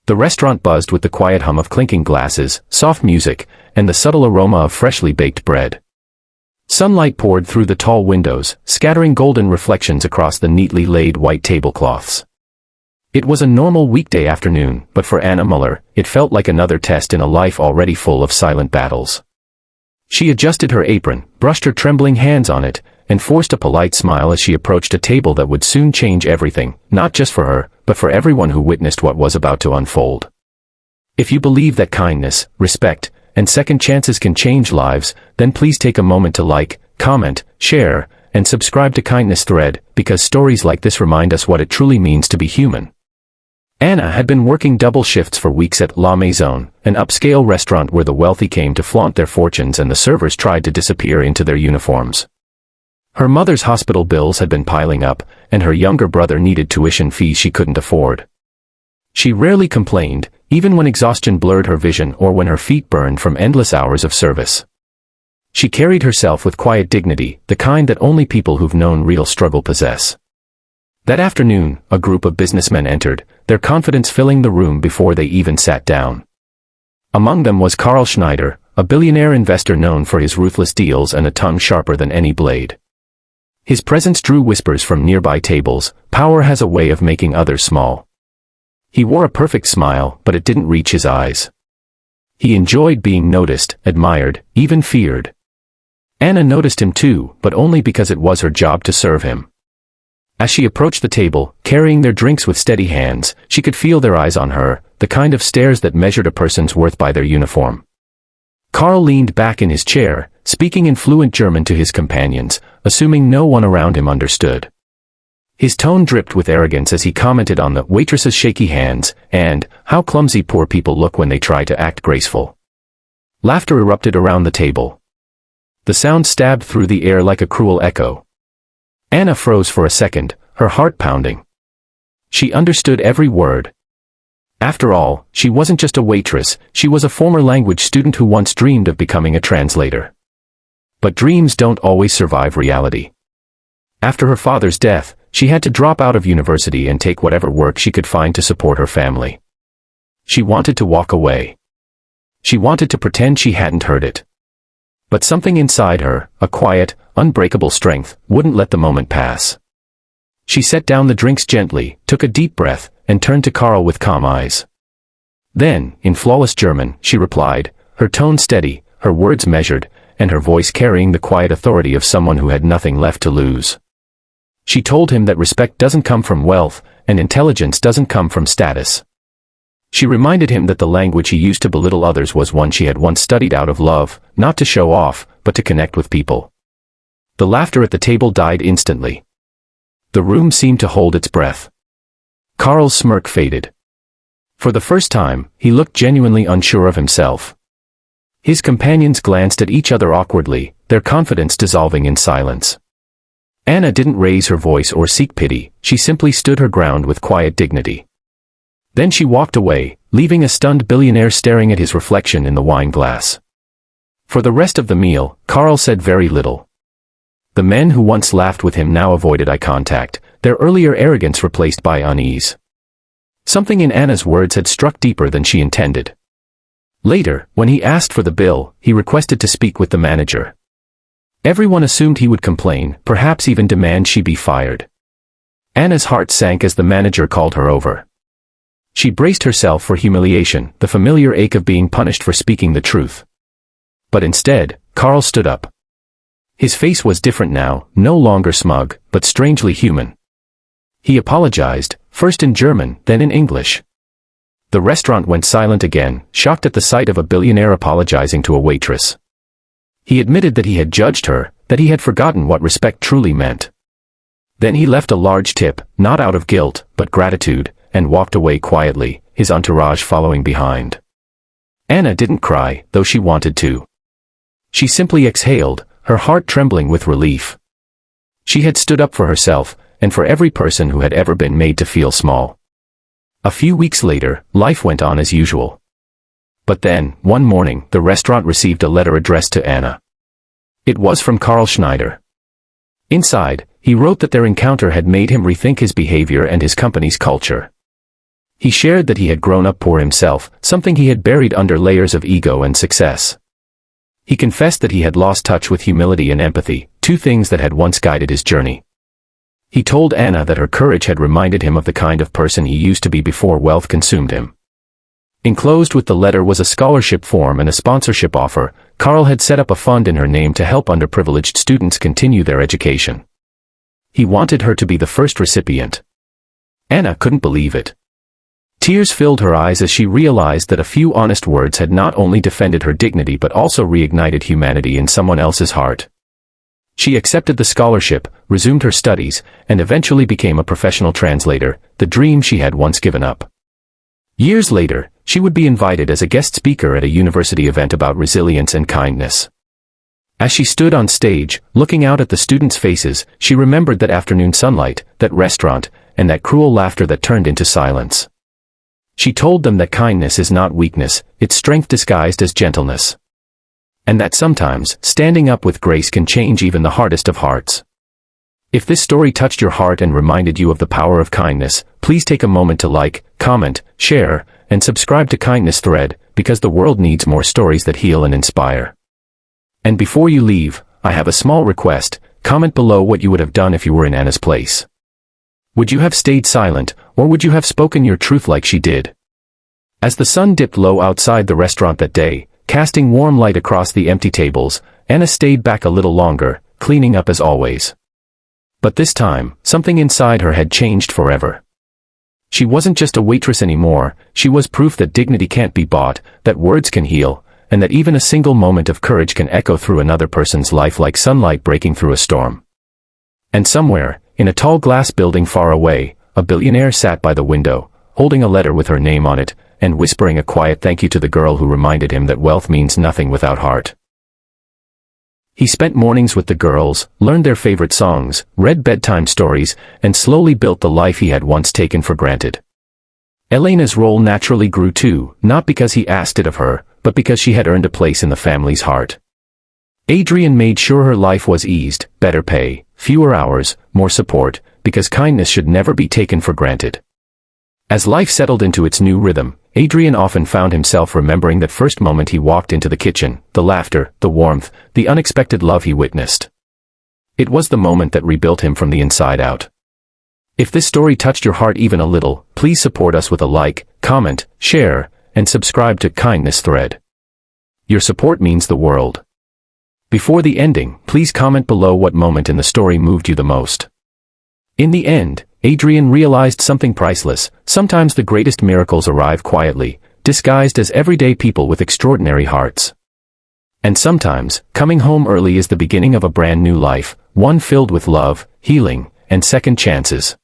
The restaurant buzzed with the quiet hum of clinking glasses, soft music, and the subtle aroma of freshly baked bread. Sunlight poured through the tall windows, scattering golden reflections across the neatly laid white tablecloths. It was a normal weekday afternoon, but for Anna Muller, it felt like another test in a life already full of silent battles. She adjusted her apron, brushed her trembling hands on it, and forced a polite smile as she approached a table that would soon change everything, not just for her, but for everyone who witnessed what was about to unfold. If you believe that kindness, respect, and second chances can change lives, then please take a moment to like, comment, share, and subscribe to Kindness Thread, because stories like this remind us what it truly means to be human. Anna had been working double shifts for weeks at La Maison, an upscale restaurant where the wealthy came to flaunt their fortunes and the servers tried to disappear into their uniforms. Her mother's hospital bills had been piling up, and her younger brother needed tuition fees she couldn't afford. She rarely complained, even when exhaustion blurred her vision or when her feet burned from endless hours of service. She carried herself with quiet dignity, the kind that only people who've known real struggle possess. That afternoon, a group of businessmen entered, their confidence filling the room before they even sat down. Among them was Carl Schneider, a billionaire investor known for his ruthless deals and a tongue sharper than any blade. His presence drew whispers from nearby tables. Power has a way of making others small. He wore a perfect smile, but it didn't reach his eyes. He enjoyed being noticed, admired, even feared. Anna noticed him too, but only because it was her job to serve him. As she approached the table, carrying their drinks with steady hands, she could feel their eyes on her, the kind of stares that measured a person's worth by their uniform. Carl leaned back in his chair, speaking in fluent German to his companions, assuming no one around him understood. His tone dripped with arrogance as he commented on the waitress's shaky hands, and how clumsy poor people look when they try to act graceful. Laughter erupted around the table. The sound stabbed through the air like a cruel echo. Anna froze for a second, her heart pounding. She understood every word. After all, she wasn't just a waitress, she was a former language student who once dreamed of becoming a translator. But dreams don't always survive reality. After her father's death, she had to drop out of university and take whatever work she could find to support her family. She wanted to walk away. She wanted to pretend she hadn't heard it. But something inside her, a quiet, unbreakable strength, wouldn't let the moment pass. She set down the drinks gently, took a deep breath, and turned to Carl with calm eyes. Then, in flawless German, she replied, her tone steady, her words measured, and her voice carrying the quiet authority of someone who had nothing left to lose. She told him that respect doesn't come from wealth, and intelligence doesn't come from status. She reminded him that the language he used to belittle others was one she had once studied out of love, not to show off, but to connect with people. The laughter at the table died instantly. The room seemed to hold its breath. Carl's smirk faded. For the first time, he looked genuinely unsure of himself. His companions glanced at each other awkwardly, their confidence dissolving in silence. Anna didn't raise her voice or seek pity, she simply stood her ground with quiet dignity. Then she walked away, leaving a stunned billionaire staring at his reflection in the wine glass. For the rest of the meal, Carl said very little. The men who once laughed with him now avoided eye contact, their earlier arrogance replaced by unease. Something in Anna's words had struck deeper than she intended. Later, when he asked for the bill, he requested to speak with the manager. Everyone assumed he would complain, perhaps even demand she be fired. Anna's heart sank as the manager called her over. She braced herself for humiliation, the familiar ache of being punished for speaking the truth. But instead, Carl stood up. His face was different now, no longer smug, but strangely human. He apologized, first in German, then in English. The restaurant went silent again, shocked at the sight of a billionaire apologizing to a waitress. He admitted that he had judged her, that he had forgotten what respect truly meant. Then he left a large tip, not out of guilt, but gratitude, and walked away quietly, his entourage following behind. Anna didn't cry, though she wanted to. She simply exhaled, her heart trembling with relief. She had stood up for herself, and for every person who had ever been made to feel small. A few weeks later, life went on as usual. But then, one morning, the restaurant received a letter addressed to Anna. It was from Carl Schneider. Inside, he wrote that their encounter had made him rethink his behavior and his company's culture. He shared that he had grown up poor himself, something he had buried under layers of ego and success. He confessed that he had lost touch with humility and empathy, two things that had once guided his journey. He told Anna that her courage had reminded him of the kind of person he used to be before wealth consumed him. Enclosed with the letter was a scholarship form and a sponsorship offer. Carl had set up a fund in her name to help underprivileged students continue their education. He wanted her to be the first recipient. Anna couldn't believe it. Tears filled her eyes as she realized that a few honest words had not only defended her dignity but also reignited humanity in someone else's heart. She accepted the scholarship, resumed her studies, and eventually became a professional translator, the dream she had once given up. Years later, she would be invited as a guest speaker at a university event about resilience and kindness. As she stood on stage, looking out at the students' faces, she remembered that afternoon sunlight, that restaurant, and that cruel laughter that turned into silence. She told them that kindness is not weakness, it's strength disguised as gentleness. And that sometimes, standing up with grace can change even the hardest of hearts. If this story touched your heart and reminded you of the power of kindness, please take a moment to like, comment, share, and subscribe to Kindness Thread, because the world needs more stories that heal and inspire. And before you leave, I have a small request. Comment below what you would have done if you were in Anna's place. Would you have stayed silent, or would you have spoken your truth like she did? As the sun dipped low outside the restaurant that day, casting warm light across the empty tables, Anna stayed back a little longer, cleaning up as always. But this time, something inside her had changed forever. She wasn't just a waitress anymore, she was proof that dignity can't be bought, that words can heal, and that even a single moment of courage can echo through another person's life like sunlight breaking through a storm. And somewhere, in a tall glass building far away, a billionaire sat by the window, holding a letter with her name on it, and whispering a quiet thank you to the girl who reminded him that wealth means nothing without heart. He spent mornings with the girls, learned their favorite songs, read bedtime stories, and slowly built the life he had once taken for granted. Elena's role naturally grew too, not because he asked it of her, but because she had earned a place in the family's heart. Adrian made sure her life was eased, better pay, fewer hours, more support, because kindness should never be taken for granted. As life settled into its new rhythm, Adrian often found himself remembering that first moment he walked into the kitchen, the laughter, the warmth, the unexpected love he witnessed. It was the moment that rebuilt him from the inside out. If this story touched your heart even a little, please support us with a like, comment, share, and subscribe to Kindness Thread. Your support means the world. Before the ending, please comment below what moment in the story moved you the most. In the end, Adrian realized something priceless. Sometimes the greatest miracles arrive quietly, disguised as everyday people with extraordinary hearts. And sometimes, coming home early is the beginning of a brand new life, one filled with love, healing, and second chances.